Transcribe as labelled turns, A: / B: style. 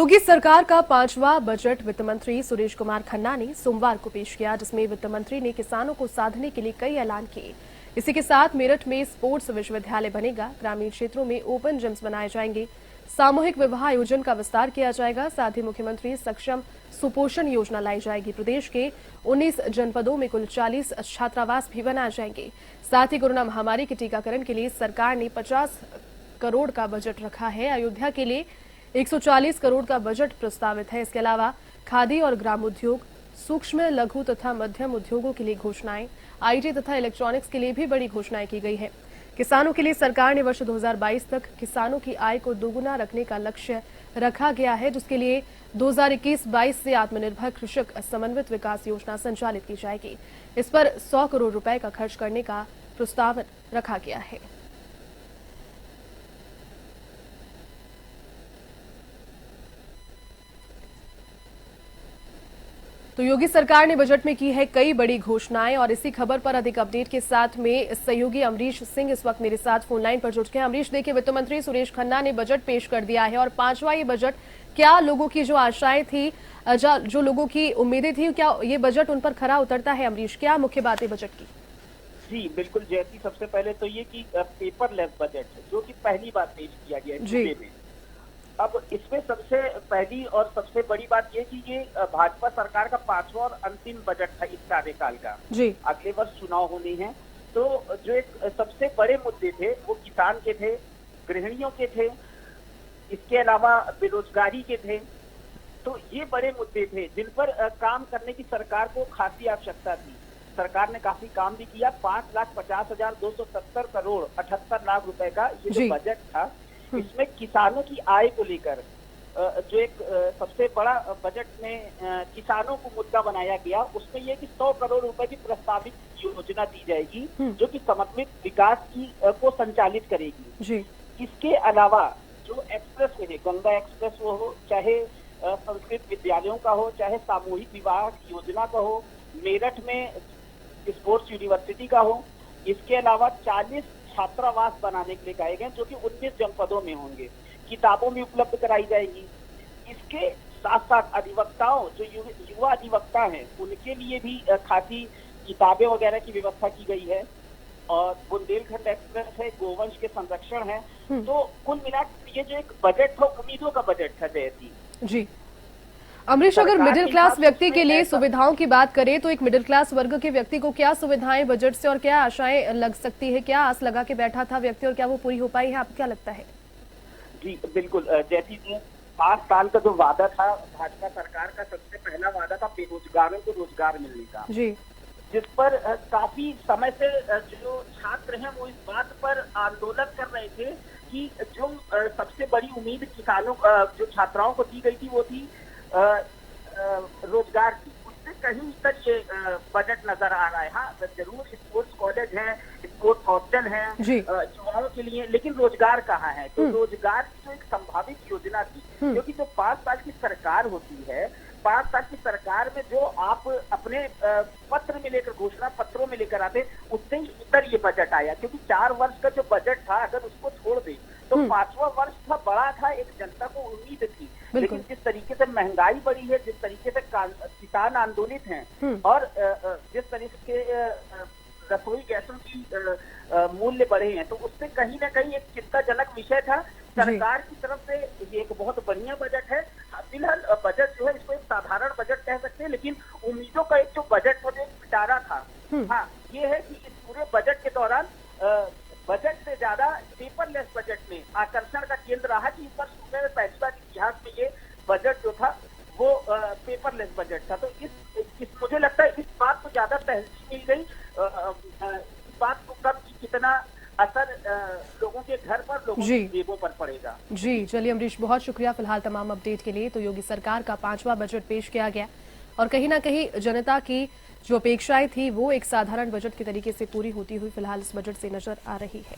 A: योगी सरकार का पांचवा बजट वित्त मंत्री सुरेश कुमार खन्ना ने सोमवार को पेश किया, जिसमें वित्त मंत्री ने किसानों को साधने के लिए कई ऐलान किए। इसी के साथ मेरठ में स्पोर्ट्स विश्वविद्यालय बनेगा, ग्रामीण क्षेत्रों में ओपन जिम्स बनाए जाएंगे, सामूहिक विवाह आयोजन का विस्तार किया जाएगा। साथ ही मुख्यमंत्री सक्षम सुपोषण योजना लाई जाएगी। प्रदेश के 19 जनपदों में कुल 40 छात्रावास भी बनाए जाएंगे। साथ ही कोरोना महामारी के टीकाकरण के लिए सरकार ने 50 करोड़ का बजट रखा है। अयोध्या के लिए 140 करोड़ का बजट प्रस्तावित है। इसके अलावा खादी और ग्रामोद्योग, सूक्ष्म लघु तथा मध्यम उद्योगों के लिए घोषणाएं, आईटी तथा इलेक्ट्रॉनिक्स के लिए भी बड़ी घोषणाएं की गई है। किसानों के लिए सरकार ने वर्ष 2022 तक किसानों की आय को दोगुना रखने का लक्ष्य रखा गया है, जिसके लिए 2021-22 से आत्मनिर्भर कृषक समन्वित विकास योजना संचालित की जाएगी। इस पर 100 करोड़ रुपए का खर्च करने का प्रस्ताव रखा गया है। तो योगी सरकार ने बजट में की है कई बड़ी घोषणाएं, और इसी खबर पर अधिक अपडेट के साथ में सहयोगी अमरीश सिंह इस वक्त मेरे साथ फोन लाइन पर जुड़ गए हैं। अमरीश, देखिए, वित्त मंत्री सुरेश खन्ना ने बजट पेश कर दिया है और पांचवा ये बजट, क्या लोगों की जो आशाएं थी, जो लोगों की उम्मीदें थी, क्या ये बजट उन पर खरा उतरता है? अमरीश, क्या मुख्य बात है बजट की?
B: जी बिल्कुल जयती, सबसे पहले तो ये कि पेपरलेस बजट जो कि पहली बार पेश किया गया है सूबे में। अब इसमें सबसे पहली और सबसे बड़ी बात ये कि ये भाजपा सरकार का पांचवा और अंतिम बजट था इस कार्यकाल का।
A: जी।
B: अगले वर्ष चुनाव होने हैं, तो जो एक सबसे बड़े मुद्दे थे वो किसान के थे, गृहिणियों के थे, इसके अलावा बेरोजगारी के थे। तो ये बड़े मुद्दे थे जिन पर काम करने की सरकार को खासी आवश्यकता थी। सरकार ने काफी काम भी किया। 5,50,270 करोड़ 78 लाख रुपए का ये जो बजट था, इसमें किसानों की आय को लेकर जो एक सबसे बड़ा बजट में किसानों को मुद्दा बनाया गया, उसमें यह कि 100 करोड़ रुपए की प्रस्तावित योजना दी जाएगी जो कि समन्वित विकास की को संचालित करेगी। जी। इसके अलावा जो एक्सप्रेस वे, गंगा एक्सप्रेस वो हो, चाहे संस्कृत विद्यालयों का हो, चाहे सामूहिक विवाह योजना का हो, मेरठ में स्पोर्ट्स यूनिवर्सिटी का हो, इसके अलावा 40 छात्रावास बनाने के लिए कहे गए जो कि 19 जनपदों में होंगे। किताबों में उपलब्ध कराई जाएगी। इसके साथ साथ अधिवक्ताओं, जो युवा अधिवक्ता हैं, उनके लिए भी खासी किताबें वगैरह की व्यवस्था की गई है। और बुंदेलखंड एक्सप्रेस है, गोवंश के संरक्षण है। तो कुल मिलाकर ये जो एक बजट था, उम्मीदों का बजट था जयती।
A: जी अमरीश, अगर मिडिल क्लास व्यक्ति के लिए सुविधाओं की बात करें तो एक मिडिल क्लास वर्ग के व्यक्ति को क्या सुविधाएं बजट से और क्या आशाएं लग सकती है? क्या आस लगा के बैठा था व्यक्ति और क्या वो पूरी हो पाई है? आपको क्या लगता है?
B: जी बिल्कुल जैसी 5 साल का जो वादा था भाजपा सरकार का, सबसे पहला वादा था बेरोजगारों को रोजगार मिलने का। जी। जिस पर काफी समय से जो छात्र हैं वो इस बात पर आंदोलन कर रहे थे कि जो सबसे बड़ी उम्मीद किसानों जो छात्राओं को दी गई थी वो थी रोजगार की। उससे कहीं तक ये बजट नजर आ रहा है। हाँ, जरूर स्पोर्ट्स कॉलेज है, स्पोर्ट्स हॉस्टल है युवाओं के लिए, लेकिन रोजगार कहाँ है? तो रोजगार की जो एक संभावित योजना थी, क्योंकि जो 5 साल की सरकार होती है, 5 साल की सरकार में जो आप अपने पत्र में लेकर, घोषणा पत्रों में लेकर आते, उससे ही इधर ये बजट आया। क्योंकि 4 वर्ष का जो बजट था, अगर उसको छोड़ दे तो 5वां वर्ष था, बड़ा था, एक जनता को उम्मीद थी। लेकिन जिस तरीके से महंगाई बढ़ी है, जिस तरीके से किसान आंदोलित हैं, और जिस तरीके से रसोई गैसों की मूल्य बढ़े हैं, तो उससे कहीं ना कहीं एक चिंताजनक विषय था। सरकार की तरफ से ये एक बहुत बढ़िया बजट है। फिलहाल बजट जो है, इसको एक साधारण बजट कह सकते हैं, लेकिन उम्मीदों का एक जो बजट था, जो एक पिटारा था। हाँ, ये है कि इस पूरे बजट के दौरान बजट से ज्यादा पेपरलेस बजट में आकर्षण का केंद्र रहा कि इस बार सूबे में पहली बार इतिहास में ये बजट जो था वो पेपरलेस बजट था। तो इस मुझे लगता है इस बात को ज्यादा तहसील मिल गई, इस बात को कब कितना असर लोगों के घर पर, लोगों की जेबों पर पड़ेगा।
A: जी चलिए अमरीश, बहुत शुक्रिया फिलहाल तमाम अपडेट के लिए। तो योगी सरकार का 5वां बजट पेश किया गया और कहीं ना कहीं जनता की जो अपेक्षाएं थी वो एक साधारण बजट के तरीके से पूरी होती हुई फिलहाल इस बजट से नजर आ रही है।